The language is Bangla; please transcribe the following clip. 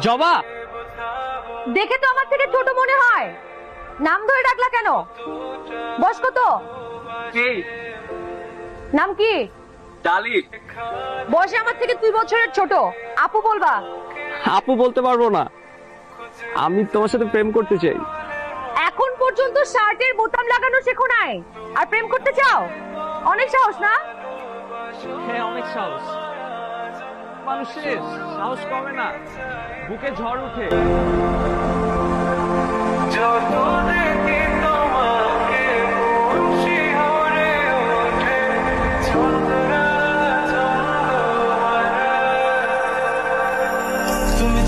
জবা, দেখে তো আমার থেকে ছোট মনে হয়। নাম ধরে ডাকলা কেন? বয়স কত? কে? নাম কি? ডালি। বয়সে আমার থেকে 2 বছরের ছোট। আপু বলবা? আপু বলতে পারবো না, আমি তোমার সাথে প্রেম করতে চাই। এখন পর্যন্ত শার্টের বোতাম লাগানো শেখো নাই, আর প্রেম করতে চাও? অনেক সাহস না? হ্যাঁ, অনেক সাহস। মানুষের সাহস কমে না, বুকে ঝড় উঠে। তুমি